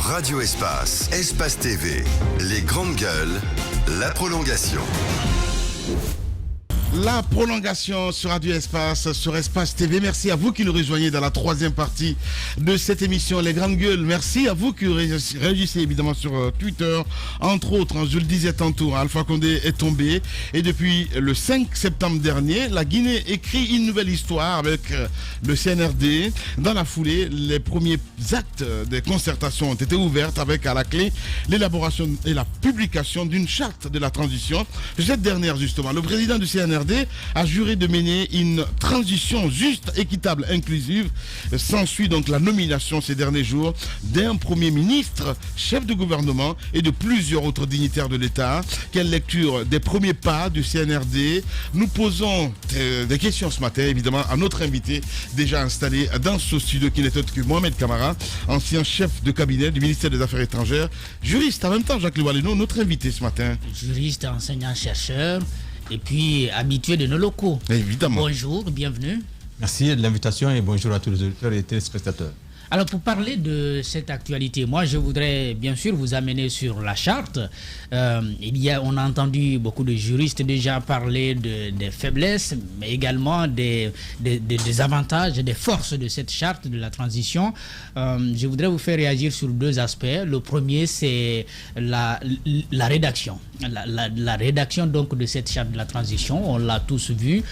Radio Espace, Espace TV, les grandes gueules, la prolongation. La prolongation sur Radio Espace, sur Espace TV. Merci à vous qui nous rejoignez dans la troisième partie de cette émission, Les Grandes Gueules. Merci à vous qui réagissez évidemment sur Twitter. Entre autres, je le disais tantôt, Alpha Condé est tombé. Et depuis le 5 septembre dernier, la Guinée écrit une nouvelle histoire avec le CNRD. Dans la foulée, les premiers actes des concertations ont été ouverts avec à la clé l'élaboration et la publication d'une charte de la transition. Cette dernière, justement, le président du CNRD a juré de mener une transition juste, équitable, inclusive. S'ensuit donc la nomination ces derniers jours d'un premier ministre, chef de gouvernement et de plusieurs autres dignitaires de l'État. Quelle lecture des premiers pas du CNRD? Nous posons des questions ce matin, évidemment, à notre invité déjà installé dans ce studio qui n'est autre que Mohamed Camara, ancien chef de cabinet du ministère des Affaires étrangères, juriste en même temps, Jacques Loualeno, notre invité ce matin. Juriste, enseignant-chercheur. Et puis, habitué de nos locaux. Évidemment. Bonjour, bienvenue. Merci de l'invitation et bonjour à tous les auditeurs et téléspectateurs. Alors, pour parler de cette actualité, moi, je voudrais bien sûr vous amener sur la charte. On a entendu beaucoup de juristes déjà parler des faiblesses, mais également des avantages et des forces de cette charte de la transition. Je voudrais vous faire réagir sur deux aspects. Le premier, c'est la rédaction. La rédaction donc de cette charte de la transition, on l'a tous vu,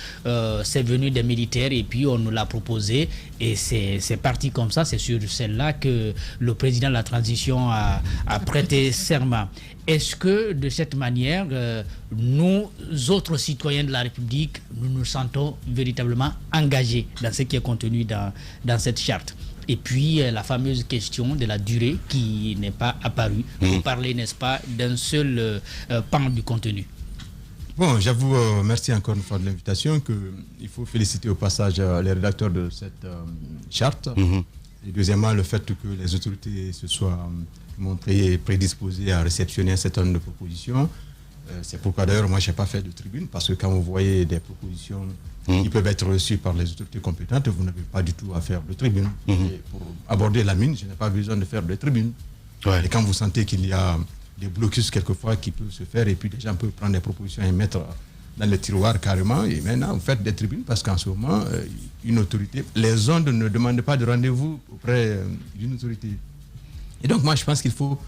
c'est venu des militaires et puis on nous l'a proposé et c'est parti comme ça, c'est sur celle-là que le président de la transition a prêté serment. Est-ce que de cette manière, nous autres citoyens de la République, nous nous sentons véritablement engagés dans ce qui est contenu dans cette charte? Et puis la fameuse question de la durée qui n'est pas apparue. Vous parlez, n'est-ce pas, d'un seul pan du contenu. Bon, j'avoue, merci encore une fois de l'invitation, qu'il faut féliciter au passage les rédacteurs de cette charte. Et deuxièmement, le fait que les autorités se soient montrées prédisposées à réceptionner un certain nombre de propositions. C'est pourquoi d'ailleurs, moi, je n'ai pas fait de tribune, parce que quand vous voyez des propositions qui peuvent être reçues par les autorités compétentes, vous n'avez pas du tout à faire de tribune. Et pour aborder la mine, je n'ai pas besoin de faire de tribune. Ouais. Et quand vous sentez qu'il y a des blocus quelquefois qui peuvent se faire, et puis les gens peuvent prendre des propositions et mettre dans le tiroir carrément, et maintenant vous faites des tribunes, parce qu'en ce moment, une autorité, les ondes ne demandent pas de rendez-vous auprès d'une autorité. Et donc moi, je pense qu'il faut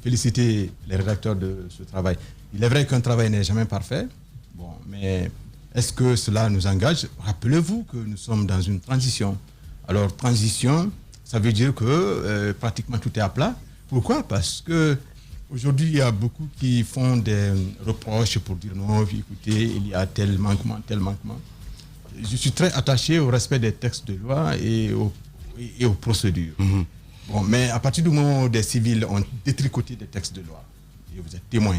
féliciter les rédacteurs de ce travail. Il est vrai qu'un travail n'est jamais parfait, bon, mais est-ce que cela nous engage? Rappelez-vous que nous sommes dans une transition. Alors, transition, ça veut dire que pratiquement tout est à plat. Pourquoi? Parce que aujourd'hui, il y a beaucoup qui font des reproches pour dire non, écoutez, il y a tel manquement, tel manquement. Je suis très attaché au respect des textes de loi et aux procédures. Bon, mais à partir du moment où des civils ont détricoté des textes de loi, et vous êtes témoin,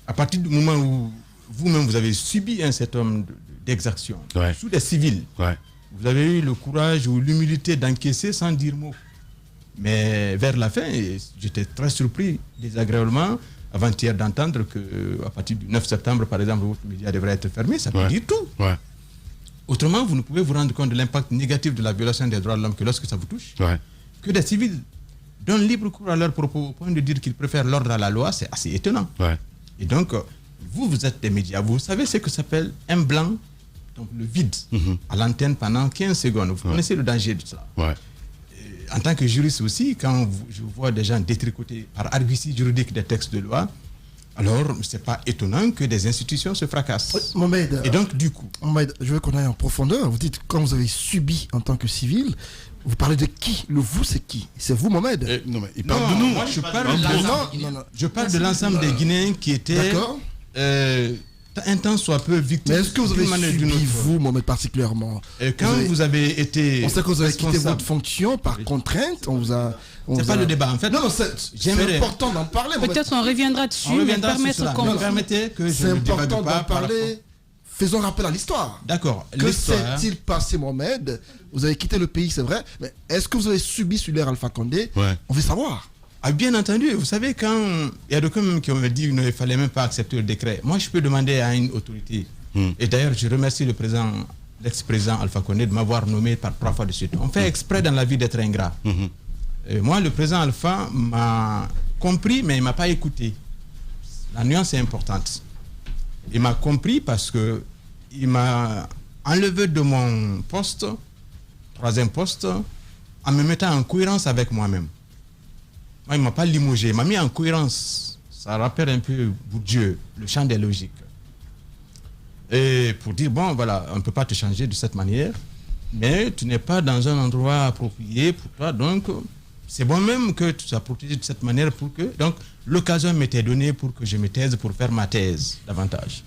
à partir du moment où vous-même vous avez subi un certain nombre d'exactions sous des civils, vous avez eu le courage ou l'humilité d'encaisser sans dire mot. Mais vers la fin, j'étais très surpris désagréablement avant-hier d'entendre qu'à partir du 9 septembre, par exemple, votre média devrait être fermé. Ça peut dire tout. Autrement, vous ne pouvez vous rendre compte de l'impact négatif de la violation des droits de l'homme que lorsque ça vous touche. Que des civils donnent libre cours à leurs propos au point de dire qu'ils préfèrent l'ordre à la loi, c'est assez étonnant. Et donc, vous êtes des médias, vous savez ce que s'appelle un blanc, donc le vide, à l'antenne pendant 15 secondes. Vous connaissez le danger de cela. En tant que juriste aussi, quand je vois des gens détricoter par argutie juridique des textes de loi, alors ce n'est pas étonnant que des institutions se fracassent. Mohamed, et donc du coup... Mohamed, je veux qu'on aille en profondeur. Vous dites, quand vous avez subi en tant que civil, vous parlez de qui? Le vous, c'est qui? C'est vous, Mohamed? Non, mais il parle de nous. Moi, je parle de l'ensemble des Guinéens qui étaient... un temps soit peu victime. Mais est-ce que vous avez subi, vous, Mohamed, particulièrement? Quand vous avez été... On sait que vous avez quitté votre fonction par contrainte. C'est pas le débat, en fait. Non, c'est important d'en parler. Peut-être on reviendra dessus, mais permettez que je c'est important d'en parler. Faisons rappel à l'histoire. D'accord. Que s'est-il passé, Mohamed? Vous avez quitté le pays, c'est vrai, mais est-ce que vous avez subi sur l'ère Alpha Condé? On veut savoir. Ah, bien entendu, vous savez, quand il y a d'autres même qui ont dit qu'il ne fallait même pas accepter le décret, moi je peux demander à une autorité, et d'ailleurs je remercie l'ex-président Alpha Condé de m'avoir nommé par 3 fois de suite. On fait exprès dans la vie d'être ingrat. Moi, le président Alpha m'a compris, mais il ne m'a pas écouté. La nuance est importante. Il m'a compris parce qu'il m'a enlevé de mon poste, troisième poste, en me mettant en cohérence avec moi-même. Moi, il ne m'a pas limogé, il m'a mis en cohérence. Ça rappelle un peu Bourdieu, le champ des logiques. Et pour dire, bon, voilà, on ne peut pas te changer de cette manière, mais tu n'es pas dans un endroit approprié pour toi, donc c'est bon même que tu sois protégé de cette manière pour que, donc, l'occasion m'était donnée pour que je me taise, pour faire ma thèse davantage.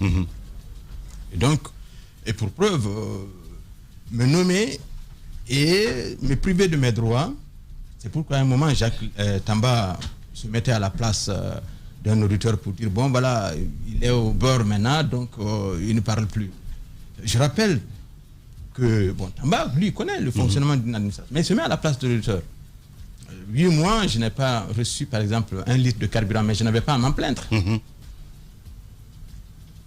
Et donc, et pour preuve, me nommer et me priver de mes droits. C'est pourquoi à un moment, Jacques Tamba se mettait à la place d'un auditeur pour dire, bon voilà, il est au beurre maintenant, donc il ne parle plus. Je rappelle que, bon, Tamba, lui, connaît le fonctionnement d'une administration, mais il se met à la place de l'auditeur. 8 mois, je n'ai pas reçu, par exemple, 1 litre de carburant, mais je n'avais pas à m'en plaindre.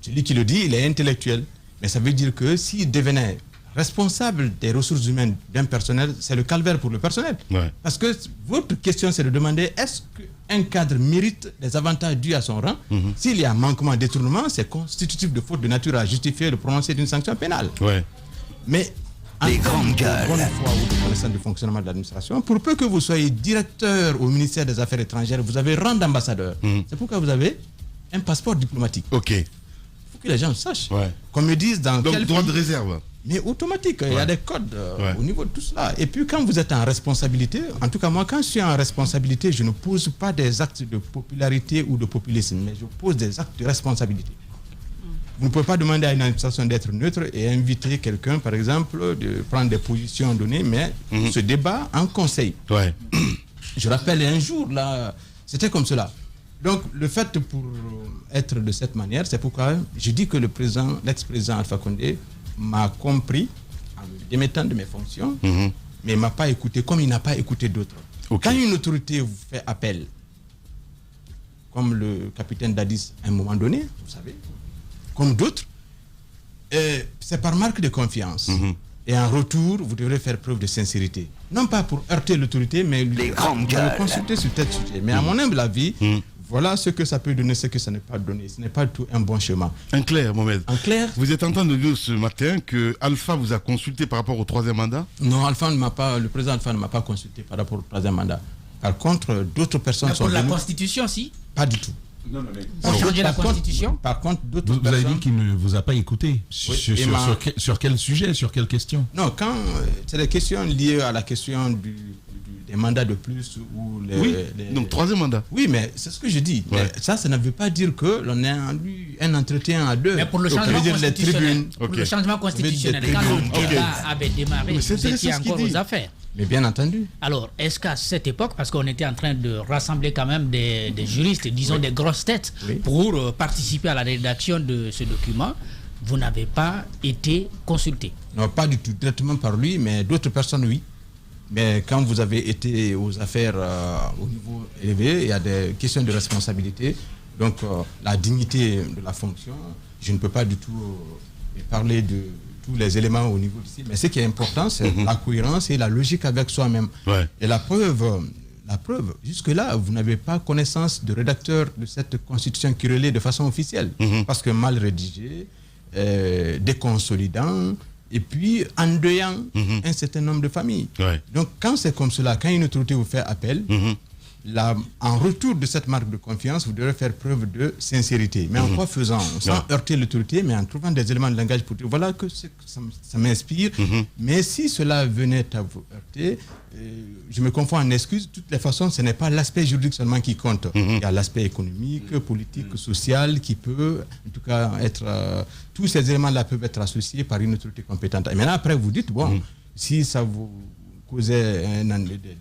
Celui qui le dit, il est intellectuel. Mais ça veut dire que s'il devenait responsable des ressources humaines d'un personnel, c'est le calvaire pour le personnel. Ouais. Parce que votre question, c'est de demander est-ce qu'un cadre mérite les avantages dus à son rang? S'il y a manquement, détournement, c'est constitutif de faute de nature à justifier le prononcé d'une sanction pénale. Ouais. Mais Les grandes gueules. bonne foi ou de connaissance du fonctionnement de l'administration, pour peu que vous soyez directeur au ministère des Affaires étrangères, vous avez rang d'ambassadeur. C'est pourquoi vous avez un passeport diplomatique. Ok. Il faut que les gens sachent. Ouais. Qu'on me dise dans Donc, quel droit pays, de réserve. mais automatique, il y a des codes Ouais. au niveau de tout cela. Et puis quand vous êtes en responsabilité, en tout cas moi, quand je suis en responsabilité, je ne pose pas des actes de popularité ou de populisme, mais je pose des actes de responsabilité. Vous ne pouvez pas demander à une administration d'être neutre et inviter quelqu'un, par exemple, de prendre des positions données, mais ce débat en conseil. Ouais. Je rappelle un jour, là, c'était comme cela. Donc, le fait pour être de cette manière, c'est pourquoi je dis que l'ex-président Alpha Condé m'a compris en me démettant de mes fonctions, mais il ne m'a pas écouté comme il n'a pas écouté d'autres. Ok. Quand une autorité vous fait appel, comme le capitaine Dadis à un moment donné, vous savez, comme d'autres, c'est par marque de confiance. Et en retour, vous devrez faire preuve de sincérité. Non pas pour heurter l'autorité, mais Les grandes le gueules. consulter sur tel sujet. Mais à mon humble avis, voilà ce que ça peut donner, ce que ça n'est pas donné. Ce n'est pas tout un bon chemin. En clair, Mohamed. En clair, Vous êtes en train de dire ce matin que Alpha vous a consulté par rapport au troisième mandat. non, le président Alpha ne m'a pas consulté par rapport au troisième mandat. Par contre, d'autres personnes Mais sont pour la venues. Constitution, si. Pas du tout. Pour changer la Par contre- Constitution. Par contre, d'autres Vous avez personnes... dit qu'il ne vous a pas écouté. Sur quel sujet, sur quelle question? Non, quand c'est des questions liées à la question des mandats de plus ou les... Oui. les- Donc, troisième mandat. Oui, mais c'est ce que je dis. Ouais. Mais ça ne veut pas dire que l'on a eu un entretien à deux. Mais pour le Donc, ça changement veut dire les constitutionnel, tribunes. pour Ok. le changement constitutionnel, quand tribunes. le Ok. débat avait démarré, Mais c'est vous étiez intéressant ce qu'il encore dit. aux affaires. Mais bien entendu. Alors, est-ce qu'à cette époque, parce qu'on était en train de rassembler quand même des juristes, disons des grosses têtes, Oui. pour participer à la rédaction de ce document, vous n'avez pas été consulté? Non, pas du tout directement par lui, mais d'autres personnes, oui. Mais quand vous avez été aux affaires au niveau élevé, il y a des questions de responsabilité. Donc, la dignité de la fonction, je ne peux pas du tout parler de tous les éléments au niveau d'ici. Mais ce qui est important, c'est la cohérence et la logique avec soi-même. Ouais. Et la preuve, jusque-là, vous n'avez pas connaissance de rédacteur de cette constitution qui relaie de façon officielle. Parce que mal rédigé, déconsolidant, et puis endeuillant un certain nombre de familles. Ouais. Donc, quand c'est comme cela, quand une autorité vous fait appel, en retour de cette marque de confiance, vous devrez faire preuve de sincérité. Mais en quoi faisant? Sans heurter l'autorité, mais en trouvant des éléments de langage pour dire voilà que ça m'inspire. Mais si cela venait à vous heurter, je me confonds en excuses. De toutes les façons, ce n'est pas l'aspect juridique seulement qui compte. Il y a l'aspect économique, politique, social qui peut, en tout cas, être. Tous ces éléments-là peuvent être associés par une autorité compétente. Et maintenant, après, vous dites bon, si ça vous causait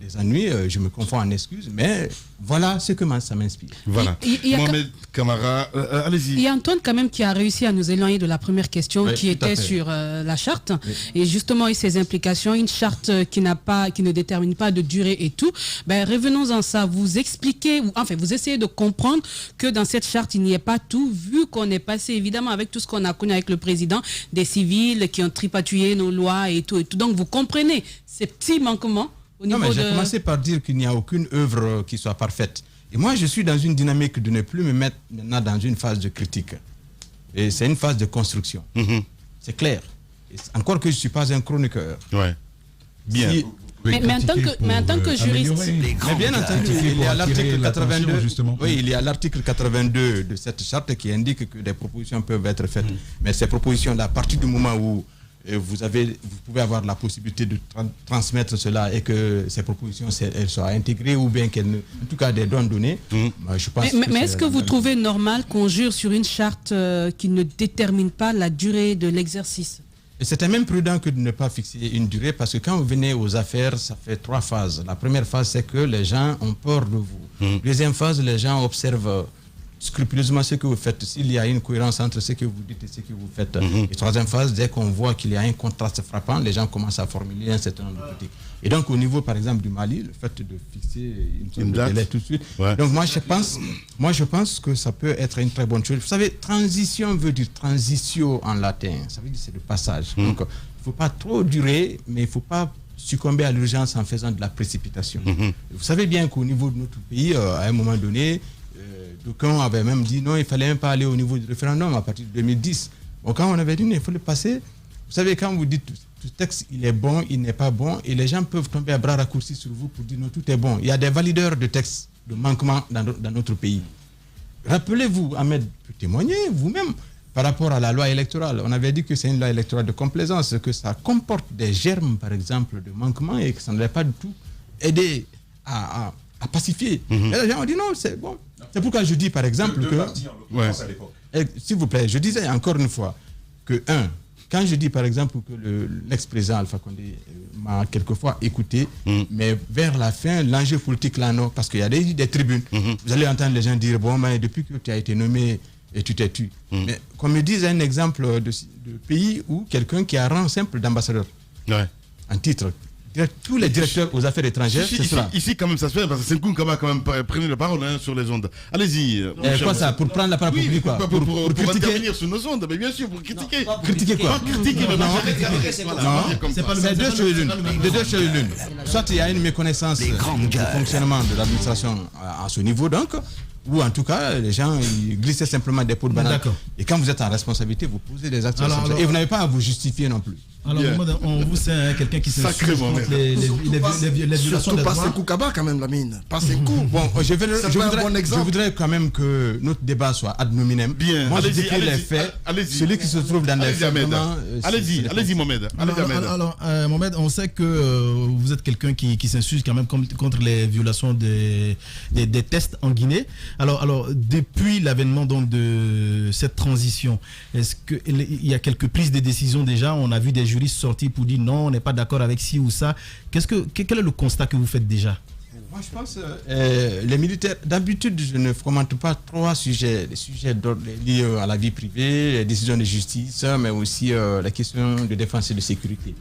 des ennuis, je me confonds en excuses, mais voilà ce que ça m'inspire. Voilà. Il y a Mohamed Camara, allez-y. Il y a Antoine quand même qui a réussi à nous éloigner de la première question Oui, qui tout à était fait. sur la charte et justement et ses implications, une charte qui ne détermine pas de durée et tout. Ben revenons-en ça, vous expliquez ou enfin vous essayez de comprendre que dans cette charte il n'y ait pas tout, vu qu'on est passé évidemment avec tout ce qu'on a connu avec le président, des civils qui ont tripatouillé nos lois et tout et tout. Donc vous comprenez ces petits manquements Non, mais j'ai commencé par dire qu'il n'y a aucune œuvre qui soit parfaite. Et moi, je suis dans une dynamique de ne plus me mettre maintenant dans une phase de critique. Et c'est une phase de construction. C'est clair. Et encore que je ne suis pas un chroniqueur. Ouais. Bien. Si, mais en tant que juriste. Mais bien entendu, il y a l'article 82. Oui, il y a l'article 82 de cette charte qui indique que des propositions peuvent être faites. Mais ces propositions-là, à partir du moment où vous pouvez avoir la possibilité de transmettre cela et que ces propositions elles soient intégrées ou bien qu'elles, en tout cas des données, je pense. Mais est-ce que vous trouvez normal qu'on jure sur une charte qui ne détermine pas la durée de l'exercice? Et c'était même prudent que de ne pas fixer une durée parce que quand vous venez aux affaires, ça fait 3 phases. La première phase, c'est que les gens ont peur de vous. Deuxième phase, les gens observent scrupuleusement ce que vous faites, s'il y a une cohérence entre ce que vous dites et ce que vous faites. Et troisième phase, dès qu'on voit qu'il y a un contraste frappant, les gens commencent à formuler un certain nombre de critiques. Et donc au niveau par exemple du Mali, le fait de fixer une délai tout de suite. Ouais. Donc moi je pense que ça peut être une très bonne chose. Vous savez, transition veut dire transitio en latin, ça veut dire c'est le passage. Donc il ne faut pas trop durer, mais il ne faut pas succomber à l'urgence en faisant de la précipitation. Vous savez bien qu'au niveau de notre pays, à un moment donné, d'aucuns avaient même dit non, il ne fallait même pas aller au niveau du référendum à partir de 2010. Bon, quand on avait dit non, il faut le passer, vous savez, quand vous dites ce texte, il est bon, il n'est pas bon, et les gens peuvent tomber à bras raccourcis sur vous pour dire non, tout est bon. Il y a des valideurs de textes, de manquements dans notre pays. Rappelez-vous, Ahmed peut témoigner vous-même par rapport à la loi électorale. On avait dit que c'est une loi électorale de complaisance, que ça comporte des germes, par exemple, de manquements et que ça ne va pas du tout aider à pacifier. Et les gens ont dit non, c'est bon. C'est pourquoi je dis par exemple s'il vous plaît, je disais encore une fois que quand je dis par exemple que l'ex-président Alpha Condé m'a quelquefois écouté, mais vers la fin, l'enjeu politique là non, parce qu'il y a des tribunes. Vous allez entendre les gens dire bon, mais depuis que tu as été nommé et tu t'es tu. Mais qu'on me dise un exemple de pays où quelqu'un qui a rang simple d'ambassadeur en titre. Tous les directeurs aux affaires étrangères, c'est cela. Ici, quand même, ça se fait, parce que Senkoun Kaba a quand même pris la parole sur les ondes. Allez-y. Quoi ça? Pour prendre la parole pour quoi? Pour intervenir sur nos ondes, mais bien sûr, pour critiquer. Critiquer quoi? Critiquer, c'est deux choses l'une. Soit il y a une méconnaissance du fonctionnement de l'administration à ce niveau, donc, ou en tout cas, les gens ils glissaient simplement des pots de banane. Et quand vous êtes en responsabilité, vous posez des actes et vous n'avez pas à vous justifier non plus. Alors, on vous c'est quelqu'un qui s'insurge contre les violations surtout des droits. pas Sekou Kaba quand même, la mine. Pas Sekou. Bon, je voudrais quand même que notre débat soit ad nominem. Bien. Moi, je décris les faits. Celui qui se trouve dans les faits. Allez-y, Mohamed. Alors, Mohamed, on sait que vous êtes quelqu'un qui s'insurge quand même contre les violations des tests en Guinée. Alors, depuis l'avènement donc de cette transition, est-ce qu'il y a quelques prises de décision déjà? On a vu des juristes sortis pour dire non, on n'est pas d'accord avec ci ou ça. Quel est le constat que vous faites déjà? Moi, je pense les militaires, d'habitude, je ne commente pas 3 sujets. Les sujets liés à la vie privée, les décisions de justice, mais aussi la question de défense et de sécurité.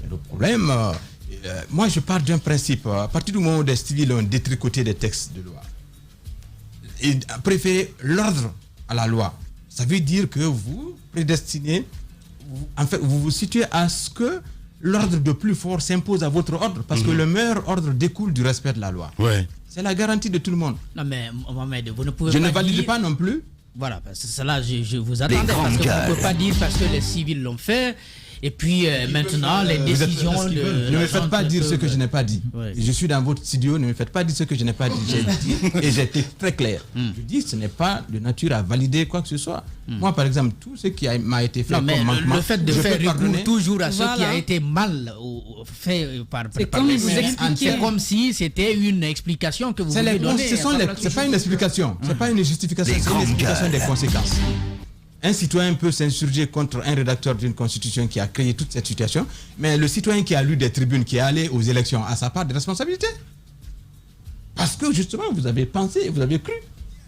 Et le problème, moi, je pars d'un principe. À partir du moment où des civils ont détricoté des textes de loi et préféré l'ordre à la loi, ça veut dire que vous prédestinez, en fait, vous vous situez à ce que l'ordre de plus fort s'impose à votre ordre, parce que le meilleur ordre découle du respect de la loi. C'est la garantie de tout le monde. Non mais Mohamed, vous ne pouvez je pas ne valide dire... pas non plus. Voilà, parce que cela, je vous attendais, parce que vous ne pouvez pas dire parce que les civils l'ont fait. Et puis maintenant, les décisions... Ne me faites pas dire ce que je n'ai pas dit. Je suis dans votre studio, ne me faites pas dire ce que je n'ai pas dit. J'ai dit, et j'ai été très clair. Je dis, ce n'est pas de nature à valider quoi que ce soit. Moi, par exemple, tout ce qui m'a été fait comme manquement, le fait de faire recours toujours à ce Voilà. qui a été mal fait par comme les vous expliquez. c'est comme si c'était une explication que vous vouliez donner. C'est pas une explication, c'est pas une justification, c'est une explication des conséquences. Un citoyen peut s'insurger contre un rédacteur d'une constitution qui a créé toute cette situation, mais le citoyen qui a lu des tribunes, qui est allé aux élections, a sa part de responsabilité. Parce que justement, vous avez pensé, vous avez cru.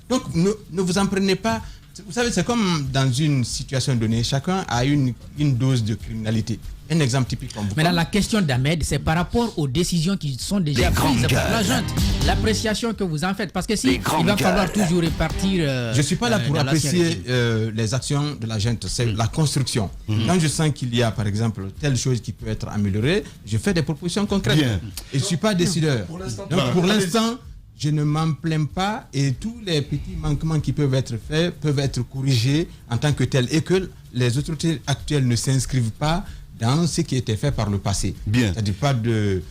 Donc ne vous en prenez pas Vous savez, c'est comme dans une situation donnée, chacun a une dose de criminalité. Un exemple typique comme vous. Maintenant, la question d'Ahmed, c'est par rapport aux décisions qui sont déjà prises par la junte. L'appréciation que vous en faites. Parce que si il va falloir toujours répartir. Je ne suis pas là pour apprécier les actions de la junte, c'est la construction. Quand je sens qu'il y a, par exemple, telle chose qui peut être améliorée, je fais des propositions concrètes. Et je ne suis pas décideur. Donc, pour l'instant, je ne m'en plains pas et tous les petits manquements qui peuvent être faits peuvent être corrigés en tant que tels et que les autorités actuelles ne s'inscrivent pas dans ce qui était fait par le passé. C'est-à-dire pas de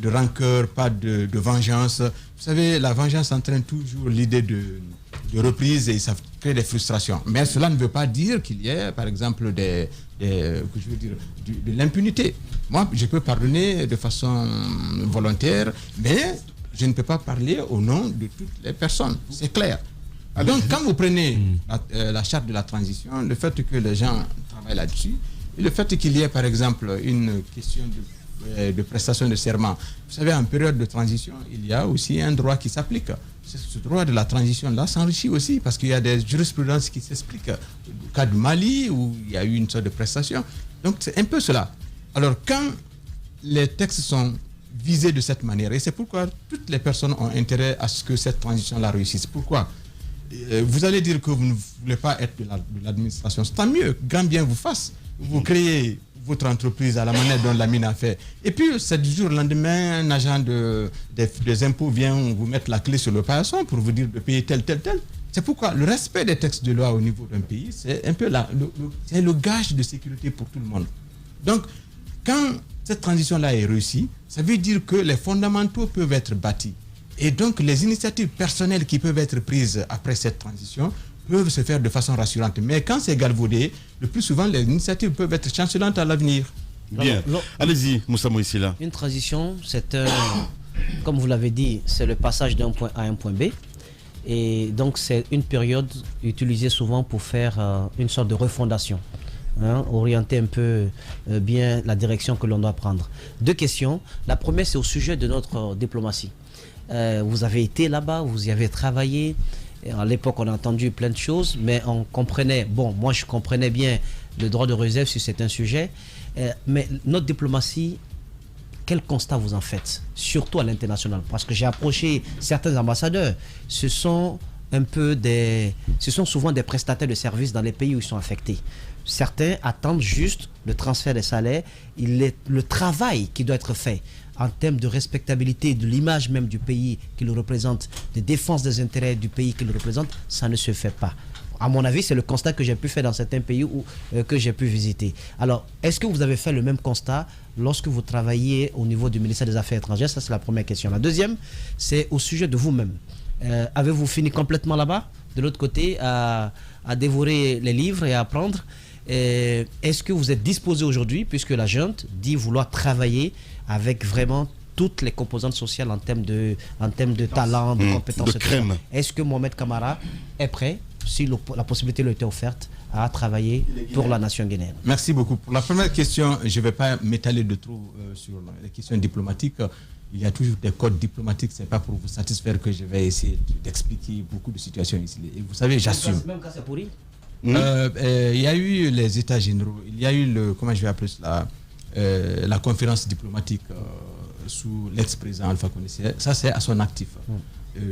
rancœur, pas de vengeance. Vous savez, la vengeance entraîne toujours l'idée de reprise et ça crée des frustrations. Mais cela ne veut pas dire qu'il y ait, par exemple, de l'impunité. Moi, je peux pardonner de façon volontaire, mais je ne peux pas parler au nom de toutes les personnes. C'est clair. Donc, quand vous prenez la charte de la transition, le fait que les gens travaillent là-dessus, et le fait qu'il y ait, par exemple, une question de prestation de serment. Vous savez, en période de transition, il y a aussi un droit qui s'applique. Ce droit de la transition-là s'enrichit aussi parce qu'il y a des jurisprudences qui s'expliquent. Au cas du Mali, où il y a eu une sorte de prestation. Donc, c'est un peu cela. Alors, quand les textes sont visés de cette manière, et c'est pourquoi toutes les personnes ont intérêt à ce que cette transition-là réussisse. Pourquoi ? Vous allez dire que vous ne voulez pas être de l'administration. Tant mieux, grand bien vous fasse. Vous créez votre entreprise à la manière dont la mine a fait. Et puis, 7 jours, le lendemain, un agent des impôts vient vous mettre la clé sur le paillasson pour vous dire de payer tel. C'est pourquoi le respect des textes de loi au niveau d'un pays, c'est un peu c'est le gage de sécurité pour tout le monde. Donc, quand cette transition-là est réussie, ça veut dire que les fondamentaux peuvent être bâtis. Et donc, les initiatives personnelles qui peuvent être prises après cette transition peuvent se faire de façon rassurante. Mais quand c'est galvaudé, le plus souvent, les initiatives peuvent être chancelantes à l'avenir. Bien. Allez-y, Moussa Moïsila. Une transition, comme vous l'avez dit, c'est le passage d'un point A à un point B. Et donc, c'est une période utilisée souvent pour faire une sorte de refondation. Orienter un peu bien la direction que l'on doit prendre. 2 questions. La première, c'est au sujet de notre diplomatie. Vous avez été là-bas, vous y avez travaillé. À l'époque, on a entendu plein de choses, mais on comprenait, moi je comprenais bien le droit de réserve sur certains sujets, mais notre diplomatie, quel constat vous en faites, surtout à l'international? Parce que j'ai approché certains ambassadeurs, ce sont souvent des prestataires de services dans les pays où ils sont affectés. Certains attendent juste le transfert des salaires, le travail qui doit être fait en termes de respectabilité de l'image même du pays qu'il représente, de défense des intérêts du pays qu'il représente, ça ne se fait pas. À mon avis, c'est le constat que j'ai pu faire dans certains pays que j'ai pu visiter. Alors, est-ce que vous avez fait le même constat lorsque vous travaillez au niveau du ministère des Affaires étrangères? Ça, c'est la première question. La deuxième, c'est au sujet de vous-même. Avez-vous fini complètement là-bas, de l'autre côté, à dévorer les livres et à apprendre? Est-ce que vous êtes disposé aujourd'hui, puisque la junte dit vouloir travailler avec vraiment toutes les composantes sociales en termes de talent, de compétences, de crème. Est-ce que Mohamed Camara est prêt, si la possibilité lui était offerte, à travailler pour la nation guinéenne? Merci beaucoup. Pour la première question, je ne vais pas m'étaler de trop sur les questions diplomatiques. Il y a toujours des codes diplomatiques. Ce n'est pas pour vous satisfaire que je vais essayer d'expliquer beaucoup de situations ici. Et vous savez, j'assume. Même quand c'est pourri? Il y a eu les États généraux, il y a eu comment je vais appeler cela, la conférence diplomatique sous l'ex-président Alpha Condé. Ça, c'est à son actif.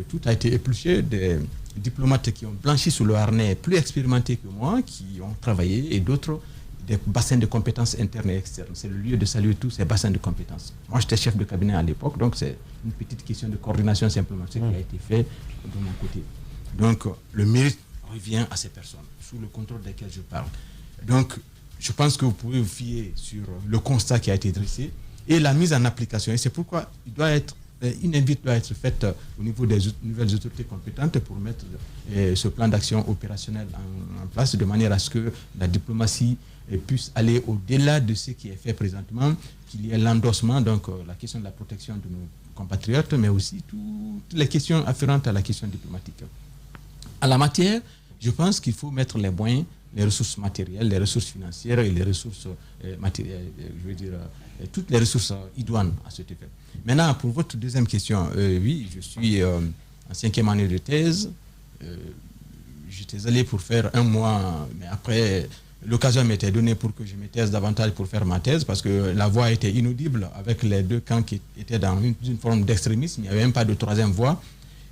Tout a été épluché, des diplomates qui ont blanchi sous le harnais, plus expérimentés que moi, qui ont travaillé, et d'autres, des bassins de compétences internes et externes. C'est le lieu de saluer tous ces bassins de compétences. Moi, j'étais chef de cabinet à l'époque, donc c'est une petite question de coordination simplement, ce qui a été fait de mon côté. Donc, le mérite revient à ces personnes, sous le contrôle desquelles je parle. Donc, je pense que vous pouvez vous fier sur le constat qui a été dressé et la mise en application. Et c'est pourquoi une invite doit être faite au niveau des nouvelles autorités compétentes pour mettre ce plan d'action opérationnel en place, de manière à ce que la diplomatie puisse aller au-delà de ce qui est fait présentement, qu'il y ait l'endossement, donc la question de la protection de nos compatriotes, mais aussi toutes les questions afférentes à la question diplomatique. À la matière, je pense qu'il faut mettre les moyens, les ressources matérielles, les ressources financières et les ressources matérielles, je veux dire, toutes les ressources idoines à cet effet. Maintenant, pour votre deuxième question, oui, je suis en 5e année de thèse. j'étais allé pour faire 1 mois, mais après, l'occasion m'était donnée pour que je me taise davantage pour faire ma thèse, parce que la voix était inaudible avec les deux camps qui étaient dans une forme d'extrémisme. Il n'y avait même pas de troisième voix.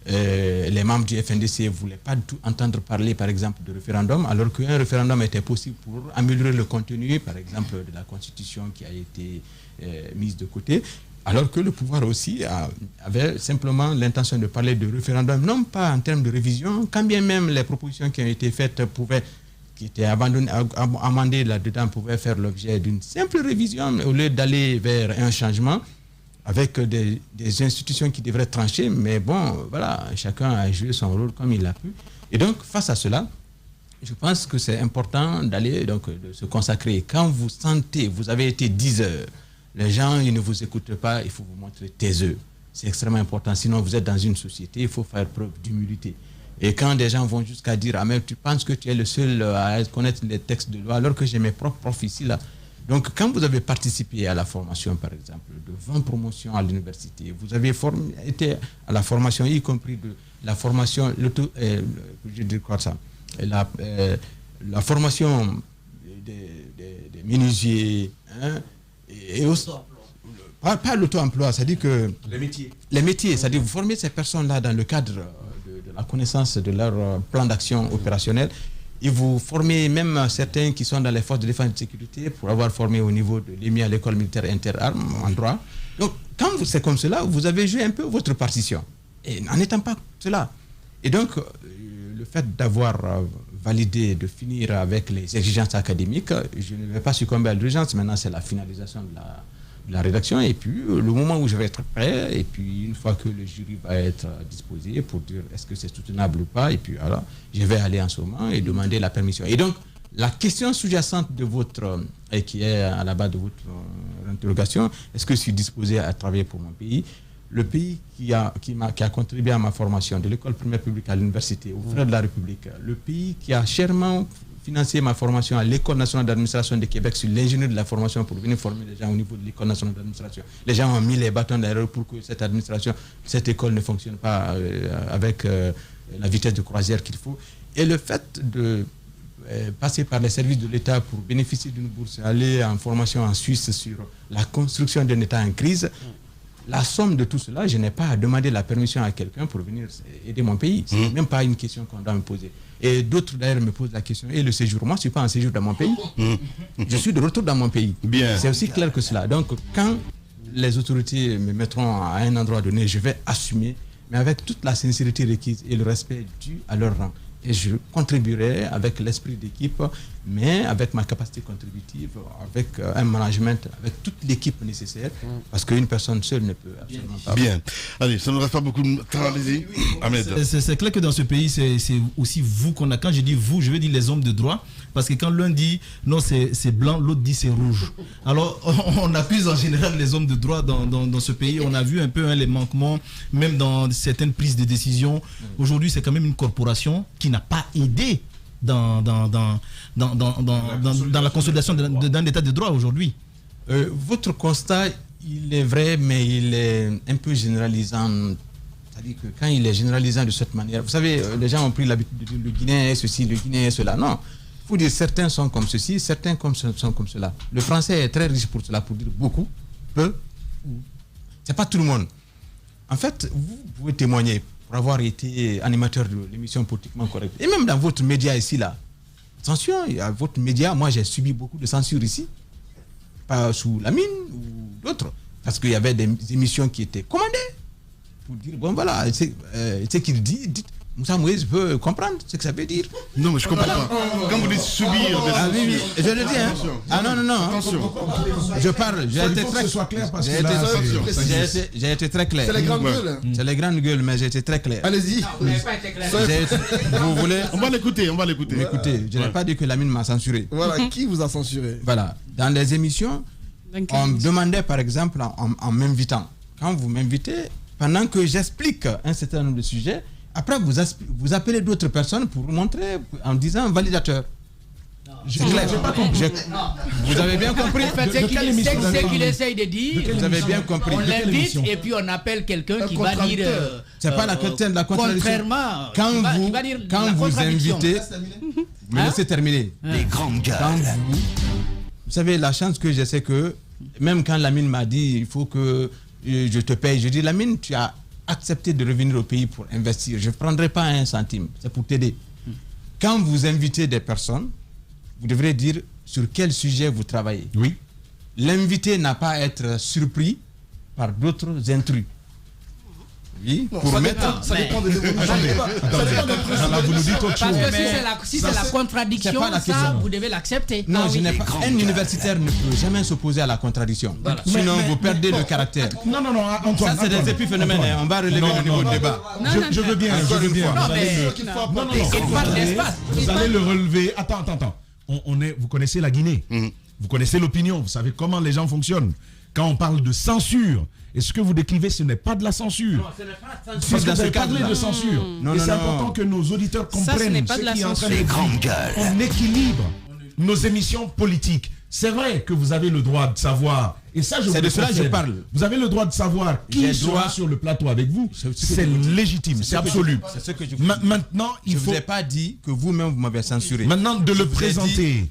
Les membres du FNDC ne voulaient pas du tout entendre parler, par exemple, de référendum, alors qu'un référendum était possible pour améliorer le contenu, par exemple, de la Constitution qui a été mise de côté, alors que le pouvoir aussi avait simplement l'intention de parler de référendum, non pas en termes de révision, quand bien même les propositions qui ont été faites qui étaient amendées là-dedans pouvaient faire l'objet d'une simple révision, mais au lieu d'aller vers un changement, avec des institutions qui devraient trancher, mais bon, voilà, chacun a joué son rôle comme il l'a pu. Et donc, face à cela, je pense que c'est important d'aller, donc, de se consacrer. Quand vous sentez, vous avez été 10 heures, les gens, ils ne vous écoutent pas, il faut vous montrer taiseux. C'est extrêmement important. Sinon, vous êtes dans une société, il faut faire preuve d'humilité. Et quand des gens vont jusqu'à dire, ah mais tu penses que tu es le seul à connaître les textes de loi, alors que j'ai mes propres profs ici, là. Donc, quand vous avez participé à la formation, par exemple, de 20 promotions à l'université, vous avez été à la formation, y compris de la formation, je dis quoi ça, la formation des menuisiers, hein, et aussi, pas l'auto-emploi, c'est-à-dire que les métiers, c'est-à-dire vous formez ces personnes-là dans le cadre de la connaissance de leur plan d'action opérationnel. Et vous formez même certains qui sont dans les forces de défense et de sécurité pour avoir formé au niveau de l'EMI à l'école militaire interarmes en droit. Donc, quand c'est comme cela, vous avez joué un peu votre partition. Et n'en étant pas cela. Et donc, le fait d'avoir validé, de finir avec les exigences académiques, je ne vais pas succomber à l'urgence. Maintenant, c'est la finalisation de la rédaction. Et puis, le moment où je vais être prêt, et puis une fois que le jury va être disposé pour dire est-ce que c'est soutenable ou pas, et puis alors, je vais aller en ce moment et demander la permission. Et donc, la question sous-jacente de votre, et qui est à la base de votre interrogation, est-ce que je suis disposé à travailler pour mon pays? Le pays qui a contribué à ma formation, de l'école primaire publique à l'université, au Frères de la République, le pays qui a chèrement financé ma formation à l'École nationale d'administration de Québec sur l'ingénieur de la formation pour venir former les gens au niveau de l'École nationale d'administration. Les gens ont mis les bâtons d'erreur pour que cette école ne fonctionne pas avec la vitesse de croisière qu'il faut. Et le fait de passer par les services de l'État pour bénéficier d'une bourse, aller en formation en Suisse sur la construction d'un État en crise, la somme de tout cela, je n'ai pas à demander la permission à quelqu'un pour venir aider mon pays. Ce n'est même pas une question qu'on doit me poser. Et d'autres d'ailleurs me posent la question, et le séjour? Moi, je ne suis pas en séjour dans mon pays. Je suis de retour dans mon pays. Bien. C'est aussi clair que cela. Donc, quand les autorités me mettront à un endroit donné, je vais assumer, mais avec toute la sincérité requise et le respect dû à leur rang. Et je contribuerai avec l'esprit d'équipe, mais avec ma capacité contributive, avec un management, avec toute l'équipe nécessaire, parce qu'une personne seule ne peut absolument pas. Bien. Allez, ça ne reste pas beaucoup de temps. Allez-y. C'est clair que dans ce pays, c'est aussi vous qu'on a. Quand je dis vous, je veux dire les hommes de droit, parce que quand l'un dit non, c'est blanc, l'autre dit c'est rouge. Alors, on accuse en général les hommes de droit dans ce pays. On a vu un peu les manquements, même dans certaines prises de décision. Aujourd'hui, c'est quand même une corporation qui n'a pas aidé dans la consolidation d'un état de droit aujourd'hui. Votre constat, il est vrai, mais il est un peu généralisant. C'est-à-dire que quand il est généralisant de cette manière, vous savez, les gens ont pris l'habitude de dire le Guinéen est ceci, le Guinéen est cela. Non, il faut dire certains sont comme ceci, certains sont comme cela. Le français est très riche pour cela, pour dire beaucoup, peu, c'est pas tout le monde. En fait, vous pouvez témoigner pour avoir été animateur de l'émission Politiquement Correct. Et même dans votre média ici, là, attention, à votre média, moi j'ai subi beaucoup de censure ici, pas sous la mine ou d'autres, parce qu'il y avait des émissions qui étaient commandées pour dire, bon voilà, c'est qu'il dit, dites, Moussa Moïse peut comprendre ce que ça veut dire. Non, mais je comprends pas. Quand vous dites subir... Ah oui, oui, je le dis, hein. Ah non, non, non. Attention. Je parle, j'ai été très clair. J'ai été très clair. C'est les grandes gueules. C'est les grandes gueules, mais j'ai été très clair. Allez-y. Vous n'avez pas été clair. Vous voulez... On va l'écouter. Écoutez, je n'ai pas dit que la mine m'a censuré. Voilà, qui vous a censuré? Voilà. Dans les émissions, on me demandait par exemple, en m'invitant, quand vous m'invitez, pendant que j'explique un certain nombre de sujets, après vous appelez d'autres personnes pour vous montrer en disant validateur. C'est clair. J'ai pas compris. Vous avez bien compris. En fait, ce qu'il essaye de dire, Vous avez bien compris. on l'invite et puis on appelle quelqu'un qui va dire. C'est pas la question de la contradiction. Contrairement. Quand vous invitez, me laissez terminer. Les grandes gueules. Vous savez, la chance que j'ai, c'est que même quand Lamine m'a dit il faut que je te paye, je dis Lamine, tu as accepté de revenir au pays pour investir. Je ne prendrai pas un centime. C'est pour t'aider. Quand vous invitez des personnes, vous devrez dire sur quel sujet vous travaillez. Oui. L'invité n'a pas à être surpris par d'autres intrus. Oui, Non, pour ça mettre... dépend, ça dépend de l'évolution. Là, vous nous dites autre chose. Parce que si c'est la contradiction, c'est pas la ça, question. vous devez l'accepter. Non, Ah je oui. n'ai pas. Un universitaire ne peut jamais s'opposer à la contradiction. Sinon, vous perdez le caractère. Non, Antoine. Ça, c'est des épiphénomènes. Hein. On va relever le niveau de débat. Je veux bien, je veux bien. Non, Vous allez mais- le- non, il parle d'espace. Vous allez le relever. Attends. Vous connaissez la Guinée. Vous connaissez l'opinion. Vous savez comment les gens fonctionnent. Quand on parle de censure, et ce que vous décrivez, ce n'est pas de la censure. Non, ce n'est pas de censure. Parce que Dans vous ce avez parlé cadre-là. de censure. Non, Et non, c'est non. important que nos auditeurs Ça, ce comprennent n'est pas de la qui est en train censure. de Les dire. grandes gueules. On équilibre nos émissions politiques. C'est vrai que vous avez le droit de savoir. Et ça, je vous C'est le de cela que je concède. parle. Vous avez le droit de savoir qui J'ai sera droit- sur le plateau avec vous. C'est je vous dis. légitime, c'est absolu. C'est ce que je vous dis. Maintenant, Je il ne faut vous ai pas dit que vous-même, vous m'avez censuré. maintenant de le vous ai dit- présenter.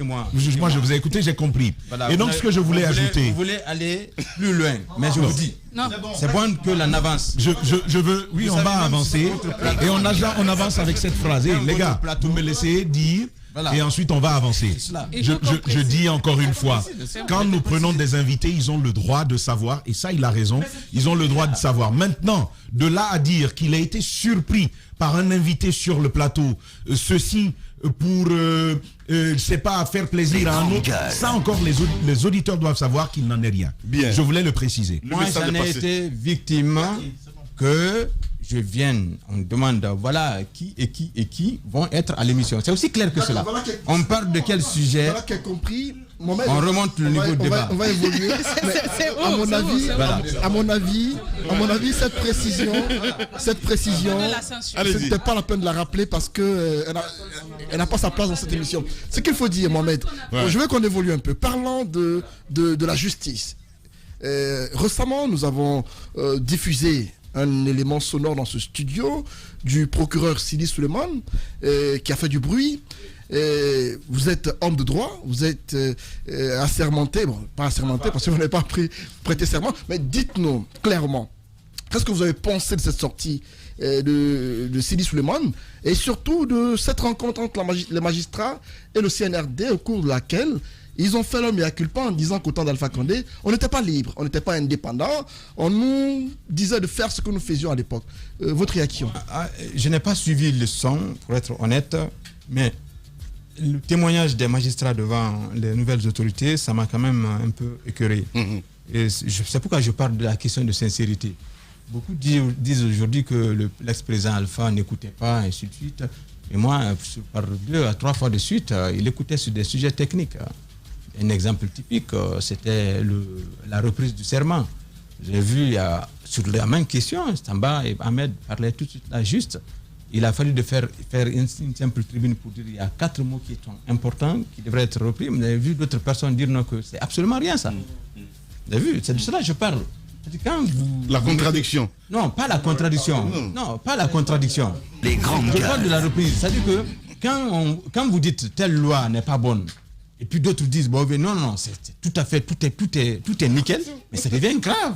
Moi, je vous ai écouté, j'ai compris. Voilà, Et donc, vous ce que je voulais ajouter, Vous voulez aller plus loin, mais je vous dis, Non. c'est bon que l'on avance. je veux, oui, Vous on savez, va même avancer. sur votre plateau- Et on avance avec cette phrase. Et Même les votre gars, plateau- vous me laissez dire, Voilà. et ensuite on va avancer. cela. Et Je, faut qu'on je dis encore une fois, c'est quand nous prenons des invités, ils ont le droit de savoir, et ça il a raison, ils ont le droit de savoir. Maintenant, de là à dire qu'il a été surpris par un invité sur le plateau, ceci pour, je sais pas, faire plaisir à un autre, gueules. ça encore les auditeurs doivent savoir qu'il n'en est rien. Bien. Je voulais le préciser. Moi, message j'en est ai passé. été victime que je vienne, on me demande, voilà, qui vont être à l'émission. C'est aussi clair que cela. Voilà On parle de quel sujet? Voilà qui a compris. Mohamed, On remonte le niveau de débat. On va évoluer. Mais à mon avis, à mon avis, cette précision, De la censure. ce Allez-y. n'était pas la peine de la rappeler parce que elle n'a pas sa place dans cette émission. Ce qu'il faut dire, Mohamed, je veux qu'on évolue un peu. Parlons de la justice. Récemment, nous avons diffusé un élément sonore dans ce studio du procureur Sidi Suleiman qui a fait du bruit. Vous êtes homme de droit, vous êtes assermenté, bon, pas assermenté parce que vous n'avez pas prêté serment, mais dites-nous clairement, qu'est-ce que vous avez pensé de cette sortie de Sidi Suleiman et surtout de cette rencontre entre les magistrats et le CNRD au cours de laquelle ils ont fait l'homme mea culpa en disant qu'au temps d'Alpha Condé, on n'était pas libre, on n'était pas indépendant, on nous disait de faire ce que nous faisions à l'époque. Votre réaction? Je n'ai pas suivi le son, pour être honnête, mais le témoignage des magistrats devant les nouvelles autorités, ça m'a quand même un peu écœuré. Et c'est pourquoi je parle de la question de sincérité. Beaucoup disent aujourd'hui que l'ex-président Alpha n'écoutait pas, et ainsi de suite. Et moi, par 2 à 3 fois de suite, il écoutait sur des sujets techniques. Un exemple typique, c'était la reprise du serment. J'ai vu sur la même question, Stamba et Ahmed parlaient tout de suite là juste. Il a fallu faire une simple tribune pour dire qu'il y a 4 mots qui sont importants, qui devraient être repris. Vous avez vu d'autres personnes dire non, que c'est absolument rien ça. Vous avez vu, c'est de cela que je parle. Quand La contradiction. Non, pas la contradiction. Non, pas la contradiction. Les grandes Je parle gueules. de la reprise. C'est-à-dire que quand vous dites telle loi n'est pas bonne, et puis d'autres disent bon, non, c'est tout à fait, tout est nickel, mais ça devient grave.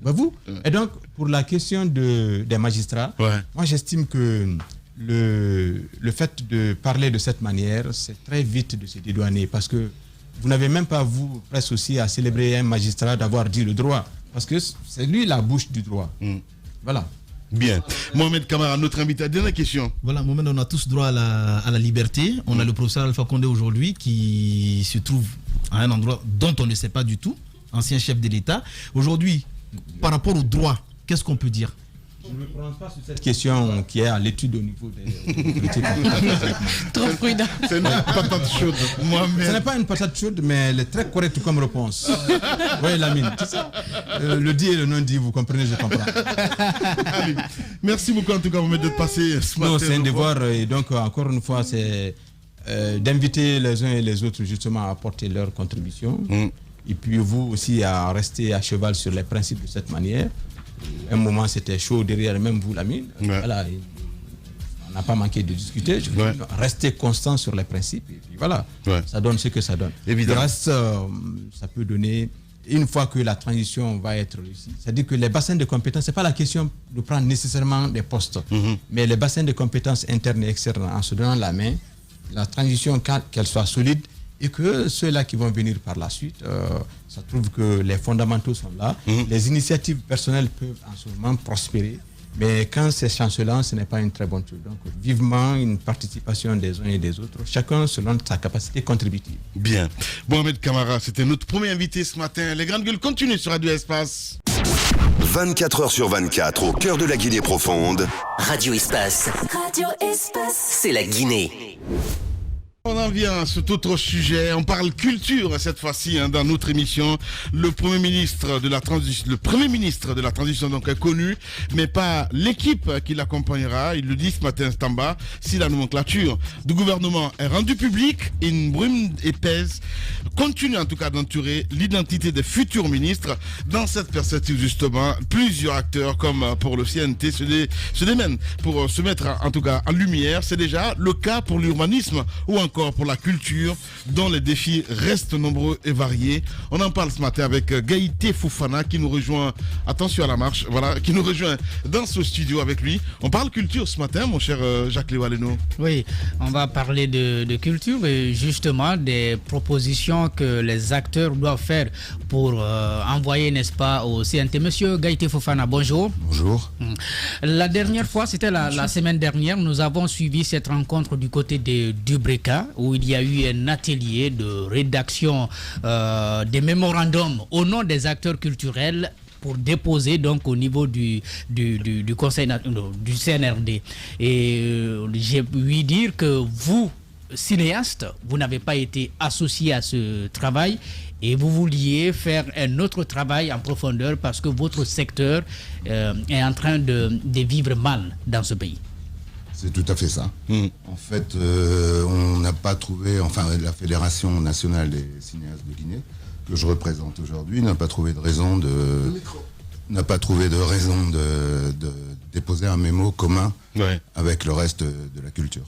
Voyez-vous? Et donc, pour la question des magistrats, moi j'estime que le fait de parler de cette manière, c'est très vite de se dédouaner parce que vous n'avez même pas, vous, presque aussi, à célébrer un magistrat d'avoir dit le droit. Parce que c'est lui la bouche du droit. Voilà. Bien. Mohamed Kamara, notre invité. Dernière question. Voilà, Mohamed, on a tous droit à la liberté. On a le professeur Alpha Condé aujourd'hui qui se trouve à un endroit dont on ne sait pas du tout, ancien chef de l'État. Aujourd'hui, par rapport au droit, qu'est-ce qu'on peut dire? Je ne me prononce pas sur cette question qui est à l'étude au niveau des autorités. Trop prudent. C'est une patate chaude. Ce Mohamed. n'est pas une patate chaude, mais elle est très correcte comme réponse. Oui, Lamine, c'est ça. Le dit et le non dit, vous comprenez, je comprends. Allez. Merci beaucoup en tout cas, Mohamed, d'être passé ce matin. Non, c'est un devoir. Et donc, encore une fois, d'inviter les uns et les autres justement à apporter leur contribution. Et puis vous aussi à rester à cheval sur les principes de cette manière. Un moment c'était chaud derrière même vous, Lamine. Voilà, on n'a pas manqué de discuter. Je veux dire, rester constant sur les principes. Et puis voilà, ça donne ce que ça donne. Évidemment. Le reste, ça peut donner, une fois que la transition va être réussie, c'est-à-dire que les bassins de compétences, ce n'est pas la question de prendre nécessairement des postes, mais les bassins de compétences internes et externes, en se donnant la main, la transition, qu'elle soit solide, et que ceux-là qui vont venir par la suite, ça trouve que les fondamentaux sont là. Les initiatives personnelles peuvent en ce moment prospérer, mais quand c'est chancelant, ce n'est pas une très bonne chose. Donc, vivement une participation des uns et des autres, chacun selon sa capacité contributive. Bien. Mohamed Camara, c'était notre premier invité ce matin. Les grandes gueules continuent sur Radio Espace. 24 heures sur 24, au cœur de la Guinée profonde. Radio Espace. Radio Espace. C'est la Guinée. On en vient à cet autre sujet. On parle culture cette fois-ci dans notre émission. Le Premier ministre de la transition donc est connu, mais pas l'équipe qui l'accompagnera. Il le dit ce matin, Stamba. Si la nomenclature du gouvernement est rendue publique, une brume épaisse continue en tout cas d'entourer l'identité des futurs ministres. Dans cette perspective justement, plusieurs acteurs comme pour le CNT se démènent pour se mettre en tout cas en lumière. C'est déjà le cas pour l'urbanisme ou encore pour la culture, dont les défis restent nombreux et variés. On en parle ce matin avec Gaïté Fofana qui nous rejoint, attention à la marche, voilà, qui nous rejoint dans ce studio avec lui. On parle culture ce matin, mon cher Jacques Léo-Aleno. Oui, on va parler de culture et justement des propositions que les acteurs doivent faire pour envoyer, n'est-ce pas, au CNT. Monsieur Gaïté Fofana, bonjour. Bonjour. La dernière fois, c'était la semaine dernière, nous avons suivi cette rencontre du côté de Dubreka, où il y a eu un atelier de rédaction des mémorandums au nom des acteurs culturels pour déposer donc au niveau du conseil du CNRD. Et j'ai pu dire que vous, cinéaste, vous n'avez pas été associé à ce travail et vous vouliez faire un autre travail en profondeur parce que votre secteur est en train de vivre mal dans ce pays. C'est tout à fait ça. En fait, on n'a pas trouvé, enfin la Fédération nationale des cinéastes de Guinée, que je représente aujourd'hui, n'a pas trouvé de raison de déposer un mémo commun avec le reste de la culture.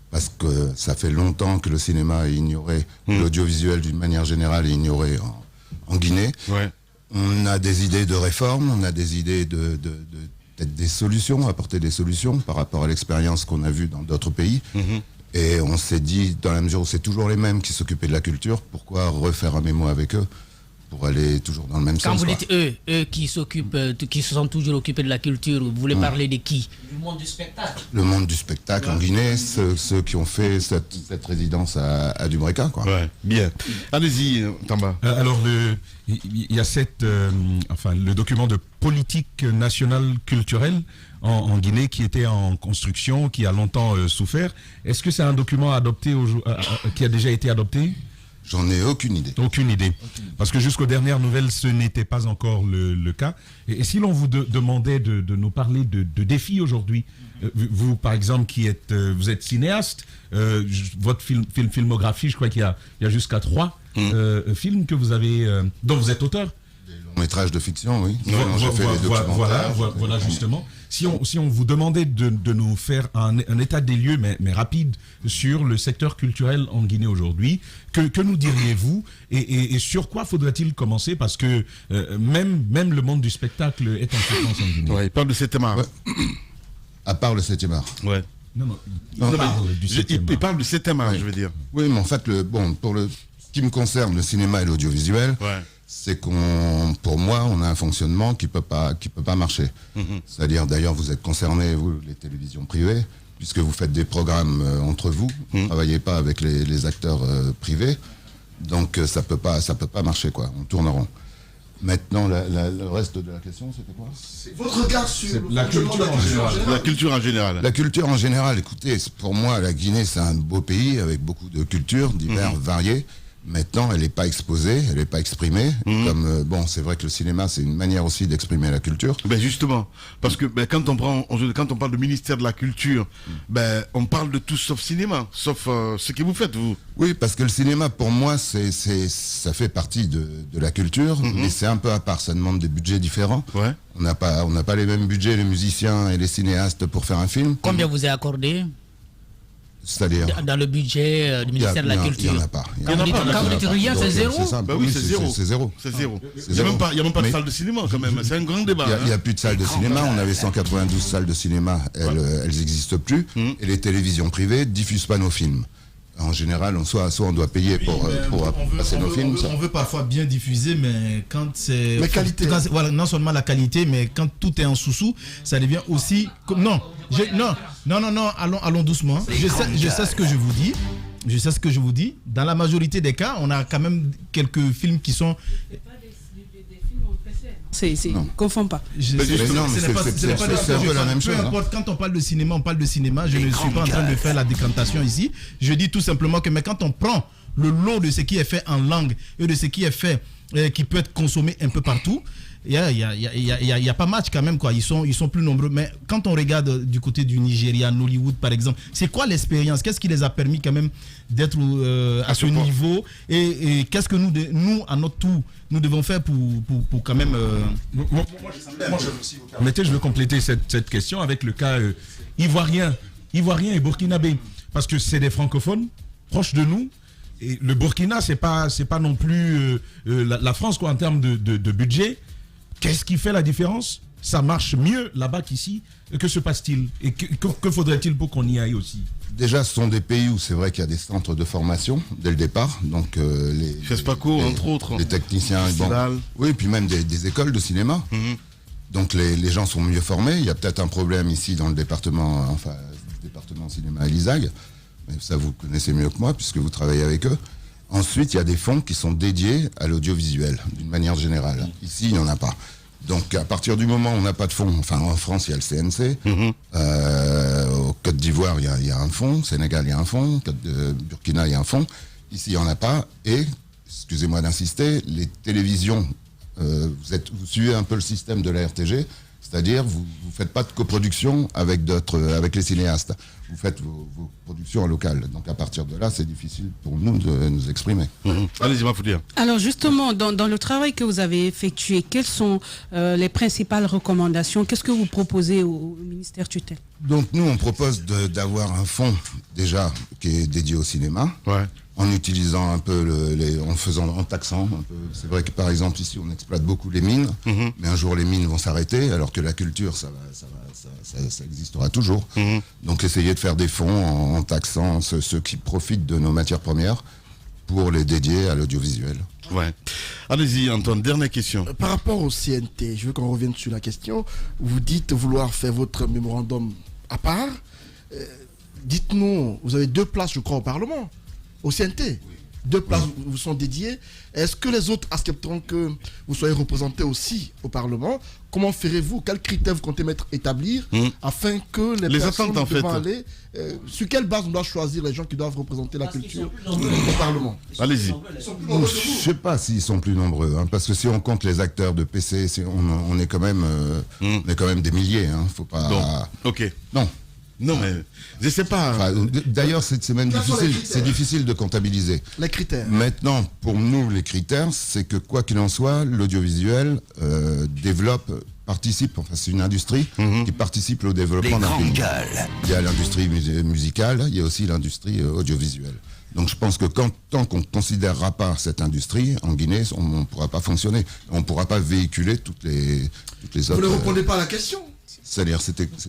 Parce que ça fait longtemps que le cinéma est ignoré, l'audiovisuel d'une manière générale est ignoré en Guinée. On a des idées de réforme, on a des idées peut-être des solutions, apporter des solutions par rapport à l'expérience qu'on a vue dans d'autres pays. Et on s'est dit, dans la mesure où c'est toujours les mêmes qui s'occupaient de la culture, pourquoi refaire un mémo avec eux pour aller toujours dans le même sens. Quand vous dites eux qui se sont toujours occupés de la culture, vous voulez parler de qui? Du monde du spectacle. Le monde du spectacle en Guinée, ceux qui ont fait cette résidence à Dubreka, quoi. Bien. Allez-y, Tamba. Alors, il y a le document de politique nationale culturelle en Guinée qui était en construction, qui a longtemps souffert. Est-ce que c'est un document adopté qui a déjà été adopté? J'en ai aucune idée. Aucune idée. Parce que jusqu'aux dernières nouvelles, ce n'était pas encore le cas. Et si l'on vous demandait de nous parler de défis aujourd'hui, vous par exemple vous êtes cinéaste, votre filmographie, je crois qu'il y a jusqu'à 3 films que vous avez, dont vous êtes auteur. Des longs métrages de fiction, oui. J'ai fait des documentaires. Voilà justement. Si on vous demandait de nous faire un état des lieux, mais rapide, sur le secteur culturel en Guinée aujourd'hui, que nous diriez-vous et sur quoi faudrait-il commencer? Parce que même le monde du spectacle est en souffrance en Guinée. Il parle de 7e art. À part le 7e art. Non, il parle du 7e art. Il parle du 7e art, je veux dire. Oui, mais en fait, pour ce qui me concerne, le cinéma et l'audiovisuel, c'est pour moi, on a un fonctionnement qui peut pas marcher. C'est-à-dire, d'ailleurs, vous êtes concernés, vous, les télévisions privées, puisque vous faites des programmes entre vous, vous ne travaillez pas avec les acteurs privés, donc ça peut pas marcher, quoi. On tourne en rond. Maintenant, le reste de la question, c'était quoi? Votre regard sur la culture en général. La culture en général. La culture en général, écoutez, pour moi, la Guinée, c'est un beau pays avec beaucoup de cultures diverses, variées. Maintenant, elle n'est pas exposée, elle n'est pas exprimée. Comme c'est vrai que le cinéma, c'est une manière aussi d'exprimer la culture. Ben justement, parce que quand on parle de ministère de la Culture, on parle de tout sauf cinéma, sauf ce que vous faites, vous. Oui, parce que le cinéma, pour moi, ça fait partie de la culture, mais c'est un peu à part. Ça demande des budgets différents. Ouais. On n'a pas les mêmes budgets, les musiciens et les cinéastes, pour faire un film. Combien vous est accordé C'est-à-dire dans le budget du ministère de la Culture? Il n'y en a pas. Quand vous dites rien, c'est zéro? Oui, c'est zéro. C'est zéro. C'est zéro. Il n'y a même pas de salle de cinéma quand même. C'est un grand débat. Il n'y a plus de salles de cinéma. On avait 192 salles de cinéma. Elles n'existent plus. Et les télévisions privées ne diffusent pas nos films. En général, soit on doit payer pour passer nos films. On veut parfois bien diffuser, mais quand c'est... La qualité. Voilà, non seulement la qualité, mais quand tout est en sous-sous, ça devient aussi... Non, allons doucement. Je sais ce que je vous dis. Je sais ce que je vous dis. Dans la majorité des cas, on a quand même quelques films qui sont... Confond pas. C'est un peu la même chose. Peu importe, quand on parle de cinéma, on parle de cinéma. Je ne suis pas en train de faire la décantation ici. Je dis tout simplement que mais quand on prend le lot de ce qui est fait en langue et de ce qui est fait, qui peut être consommé un peu partout, il y a pas match quand même, quoi. Ils sont plus nombreux. Mais quand on regarde du côté du Nigeria, Nollywood par exemple, c'est quoi l'expérience? Qu'est-ce qui les a permis quand même d'être à ce niveau? Et qu'est-ce que nous, à notre tour, nous devons faire pour quand même... Permettez, je veux compléter cette question avec le cas ivoirien et burkinabé. Parce que c'est des francophones proches de nous. Et le Burkina, c'est pas non plus la France, quoi, en termes de budget. Qu'est-ce qui fait la différence? Ça marche mieux là-bas qu'ici. Que se passe-t-il? Et que faudrait-il pour qu'on y aille aussi? Déjà, ce sont des pays où c'est vrai qu'il y a des centres de formation dès le départ. Donc, entre autres. Les techniciens. Oui, puis même des écoles de cinéma. Donc, les gens sont mieux formés. Il y a peut-être un problème ici dans le département cinéma à l'ISAG. Mais ça, vous connaissez mieux que moi puisque vous travaillez avec eux. Ensuite, il y a des fonds qui sont dédiés à l'audiovisuel, d'une manière générale. Ici, il n'y en a pas. Donc, à partir du moment où on n'a pas de fonds, en France, il y a le CNC. Au Côte d'Ivoire, il y a un fonds. Au Sénégal, il y a un fonds. Au Burkina, il y a un fonds. Ici, il n'y en a pas. Et, excusez-moi d'insister, les télévisions, vous suivez un peu le système de la RTG. C'est-à-dire, vous ne faites pas de coproduction avec les cinéastes. Vous faites vos productions en local. Donc, à partir de là, c'est difficile pour nous de nous exprimer. Allez-y, va vous dire. Alors, justement, dans le travail que vous avez effectué, quelles sont les principales recommandations? Qu'est-ce que vous proposez au ministère tutelle? Donc, nous, on propose d'avoir un fonds, déjà, qui est dédié au cinéma. Ouais. En utilisant un peu en taxant un peu. C'est vrai que par exemple ici on exploite beaucoup les mines, mais un jour les mines vont s'arrêter, alors que la culture ça existera toujours. Donc essayer de faire des fonds en taxant ceux qui profitent de nos matières premières pour les dédier à l'audiovisuel. Ouais. Allez-y Antoine, dernière question. Par rapport au CNT, je veux qu'on revienne sur la question. Vous dites vouloir faire votre mémorandum à part. Dites-nous, vous avez 2 places je crois au Parlement. Au CNT, 2 places vous sont dédiées. Est-ce que les autres accepteront que vous soyez représentés aussi au Parlement? Comment ferez-vous? Quels critères vous comptez établir afin que les personnes attentes, en fait. aller sur quelle base on doit choisir les gens qui doivent représenter la culture au Parlement? Allez-y. Je ne sais pas s'ils sont plus nombreux, parce que si on compte les acteurs de PC, on est quand même des milliers. Faut pas. Donc, ok. Non, mais je sais pas. D'ailleurs, c'est même difficile. C'est difficile de comptabiliser. Les critères. Maintenant, pour nous, les critères, c'est que quoi qu'il en soit, l'audiovisuel participe. Enfin, c'est une industrie qui participe au développement d'un pays. Il y a l'industrie musicale, il y a aussi l'industrie audiovisuelle. Donc, je pense que tant qu'on ne considérera pas cette industrie en Guinée, on ne pourra pas fonctionner. On ne pourra pas véhiculer toutes les autres. Vous ne répondez pas à la question. C'est-à-dire,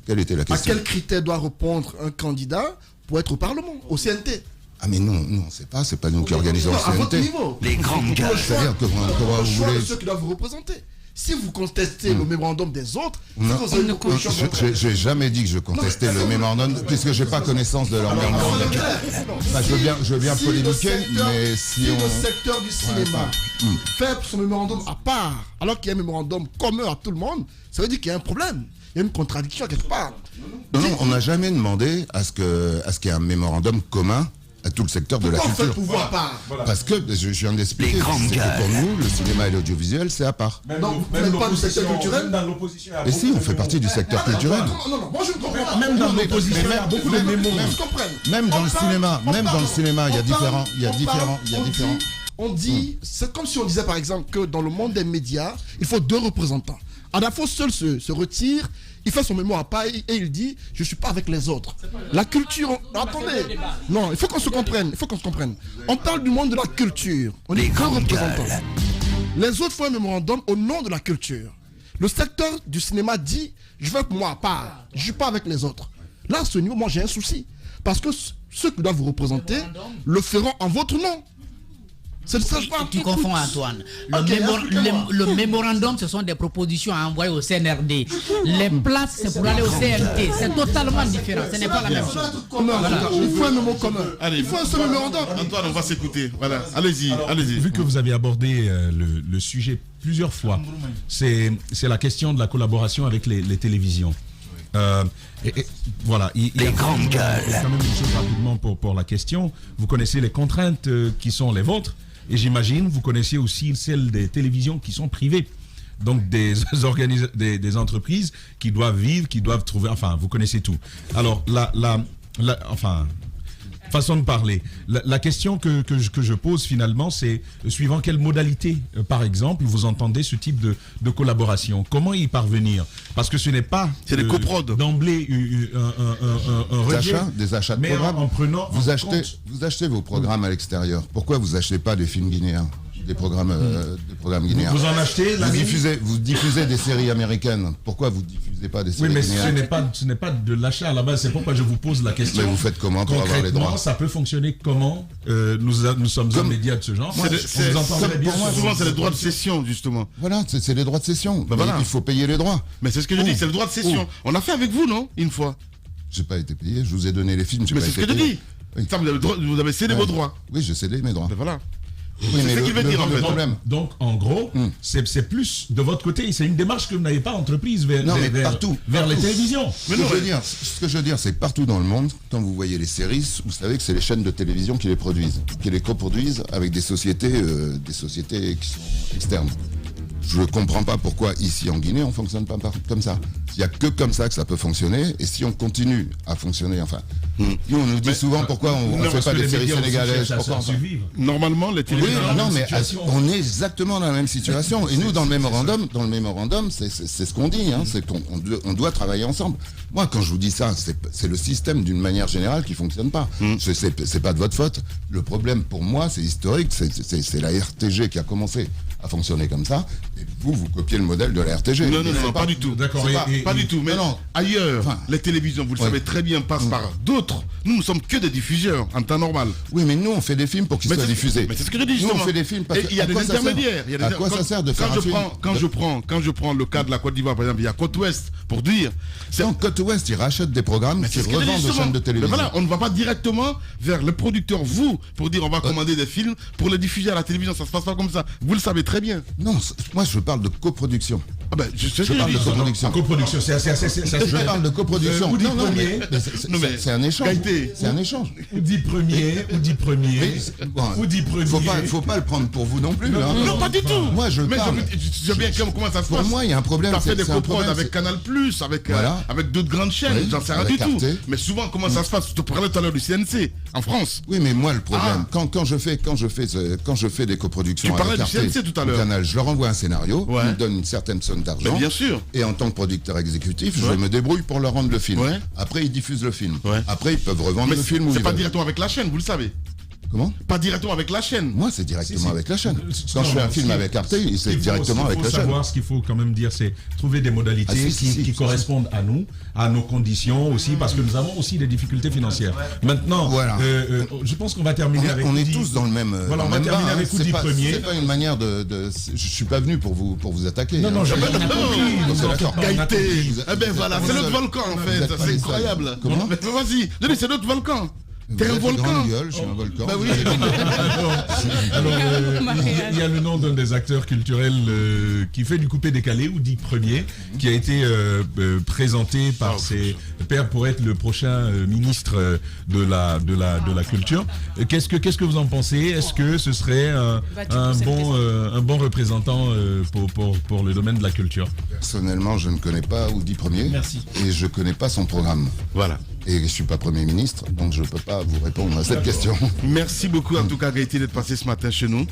quelle était la question? À quel critère doit répondre un candidat pour être au Parlement, au CNT? Ah mais non, on ne sait pas, c'est pas nous qui organisons le CNT. À votre niveau. Les grandes gueules. C'est-à-dire que vous voulez... ceux qui doivent vous représenter. Si vous contestez le mémorandum des autres, je n'ai jamais dit que je contestais le mémorandum, puisque je n'ai pas connaissance de leur mémorandum. Je veux bien polémiquer, mais si le secteur du cinéma fait son mémorandum à part, alors qu'il y a un mémorandum commun à tout le monde, ça veut dire qu'il y a un problème. Il y a une contradiction quelque part. Non, on n'a jamais demandé à ce qu'il y ait un mémorandum commun à tout le secteur de la Pourquoi on fait le culture. pouvoir part? Parce que, je viens d'expliquer, c'est que pour nous, le cinéma et l'audiovisuel, c'est à part. Donc, vous n'êtes pas du secteur culturel? Et si, on fait partie du secteur culturel. Non, moi je ne comprends pas. Même dans l'opposition, il y a beaucoup de Même dans le cinéma, il y a différents. On dit, c'est comme si on disait par exemple que dans le monde des médias, il faut 2 représentants. Adafo seul se retire, il fait son mémoire à part et il dit je suis pas avec les autres. La culture, attendez, non, il faut qu'on se comprenne, On parle du monde de la culture, on est 2 représentants. Les autres font un mémorandum au nom de la culture. Le secteur du cinéma dit je veux que moi à part, je suis pas avec les autres. Là à ce niveau, moi j'ai un souci parce que ceux qui doivent vous représenter le feront en votre nom. Tu confonds, Antoine. Le mémorandum, ce sont des propositions à envoyer au CNRD. Les places, c'est pour aller au CNT. C'est totalement différent. Ce n'est pas la même chose. Il faut un mémo commun. Il faut un seul mémorandum. Antoine, on va s'écouter. Voilà. Allez-y. Vu que vous avez abordé le sujet plusieurs fois, c'est la question de la collaboration avec les télévisions. Voilà, il y a quand même une chose rapidement pour la question. Vous connaissez les contraintes qui sont les vôtres, et j'imagine vous connaissez aussi celles des télévisions qui sont privées. Donc des entreprises qui doivent vivre, qui doivent trouver, enfin vous connaissez tout. Alors façon de parler. La question que je pose finalement, c'est suivant quelle modalité, par exemple, vous entendez ce type de collaboration. Comment y parvenir? Parce que ce n'est pas d'emblée un rejet, des achats de mais programmes. en prenant vous achetez vos programmes à l'extérieur. Pourquoi vous achetez pas des films guinéens? Des programmes guinéens. Vous en achetez vous diffusez des séries américaines. Pourquoi vous diffusez pas des séries guinéennes? Ce n'est pas de l'achat à la base. C'est pourquoi je vous pose la question. Mais vous faites comment pour avoir les droits? Ça peut fonctionner comment? Nous sommes un média de ce genre. Souvent, c'est les droits de cession, justement. Voilà, c'est les droits de cession. Voilà. Il faut payer les droits. Mais c'est ce que je dis, c'est le droit de cession. On a fait avec vous, non? Une fois. J'ai pas été payé. Je vous ai donné les films. Mais c'est ce que je dis. Vous avez cédé vos droits. Oui, j'ai cédé mes droits. Ben voilà. Oui, c'est ce qu'il veut dire en fait. Donc en gros, c'est plus de votre côté, c'est une démarche que vous n'avez pas entreprise vers les télévisions. Mais ce que je veux dire, c'est que partout dans le monde, quand vous voyez les séries, vous savez que c'est les chaînes de télévision qui les produisent, qui les coproduisent avec des sociétés qui sont externes. Je ne comprends pas pourquoi ici en Guinée on ne fonctionne pas comme ça. Il n'y a que comme ça que ça peut fonctionner. Et si on continue à fonctionner, nous on nous dit souvent pourquoi on ne fait pas des séries sénégalaises. Normalement, les télévisions. Oui, non, mais on est exactement dans la même situation. Et nous, dans le mémorandum, c'est ce qu'on dit. C'est qu'on doit travailler ensemble. Moi, quand je vous dis ça, c'est le système d'une manière générale qui ne fonctionne pas. C'est pas de votre faute. Le problème pour moi, c'est historique. C'est la RTG qui a commencé à fonctionner comme ça. Et vous copiez le modèle de la RTG. Non, pas du tout. D'accord. Pas du tout. Mais non, ailleurs, les télévisions, vous le savez très bien, passent par d'autres. Nous ne sommes que des diffuseurs en temps normal. Oui, mais nous, on fait des films pour qu'ils soient diffusés. Mais c'est ce que je dis justement. Nous, on fait des films parce que. Il y a des intermédiaires. À quoi ça sert de faire un film? Quand je prends le cas de la Côte d'Ivoire, par exemple, il y a Côte Ouest, pour dire. Non, Côte Ouest, ils rachètent des programmes qui revendent aux chaînes de télévision. Mais voilà, on ne va pas directement vers le producteur, vous, pour dire on va commander des films pour les diffuser à la télévision. Ça se passe pas comme ça. Vous le savez très bien. Non, moi je parle de coproduction. Je parle de coproduction. Coproduction, je parle de coproduction. Ou dit premier. C'est un échange. C'est un échange. Ou dit premier. Faut pas le prendre pour vous non plus. Non, pas du tout. Moi je parle. Je sais bien comment ça se passe. Pour moi, il y a un problème. Tu as fait des coprods avec Canal+, avec d'autres grandes chaînes. J'en sais rien du tout. Mais souvent, comment ça se passe? Je te parlais tout à l'heure du CNC en France. Oui, mais moi le problème, quand je fais des coproductions. Tu parlais du CNC tout à l'heure. Canal, je leur envoie un scénario, ils me donnent une certaine somme d'argent. Bien sûr. Et en tant que producteur exécutif, je me débrouille pour leur rendre le film. Après, ils diffusent le film. Après, ils peuvent revendre le film. Mais c'est pas directement avec la chaîne, vous le savez. Comment? Pas directement avec la chaîne. Moi, c'est directement avec la chaîne. Quand je fais un film avec Arte, c'est directement avec la chaîne. Ce qu'il faut quand même dire, c'est trouver des modalités qui correspondent à nous, à nos conditions aussi, parce que nous avons aussi des difficultés financières. Maintenant, je pense qu'on va terminer avec. On est tous dans le même. Voilà, on va terminer avec Oudi Premier. C'est pas une manière de. Je suis pas venu pour vous attaquer. Non, j'ai pas d'accord. Gaïté. Eh ben voilà, c'est notre volcan en fait. C'est incroyable. Comment? Vas-y, c'est notre volcan. T'es un volcan. Grande gueule, je suis un volcan. Bah oui. Alors, il y a le nom d'un des acteurs culturels qui fait du coupé-décalé ou dit premier, qui a été présenté par ses pairs pour être le prochain ministre de la culture. Qu'est-ce que vous en pensez? Est-ce que ce serait un bon représentant pour le domaine de la culture? Personnellement, je ne connais pas Oudi Premier. Merci. Et je ne connais pas son programme. Voilà. Et je ne suis pas Premier ministre, donc je ne peux pas vous répondre à cette question. Merci beaucoup en tout cas Gaëté d'être passé ce matin chez nous.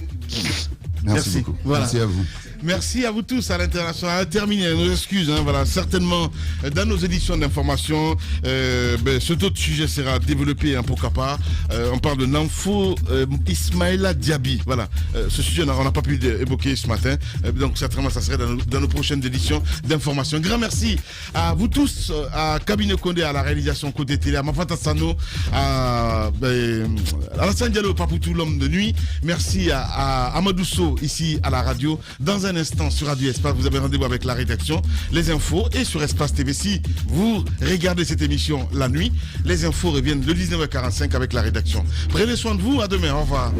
Merci beaucoup. Voilà. Merci à vous. Merci à vous tous à l'international. Terminé, nos excuses. Voilà, certainement, dans nos éditions d'information, ce autre sujet sera développé, pourquoi pas. On parle de Namfo Ismaïla Diaby. Voilà, ce sujet, on n'a pas pu évoquer ce matin. Donc, certainement, ça serait dans nos prochaines éditions d'information. Grand merci à vous tous, à Cabinet Condé, à la réalisation côté télé, à Mafata Sano, à Alassane Diallo, Papoutou, l'homme de nuit. Merci à Amadou Sow, ici à la radio. Dans un instant sur Radio Espace, vous avez rendez-vous avec la rédaction, les infos et sur Espace TV. Si vous regardez cette émission la nuit, les infos reviennent de 19h45 avec la rédaction. Prenez soin de vous, à demain, au revoir.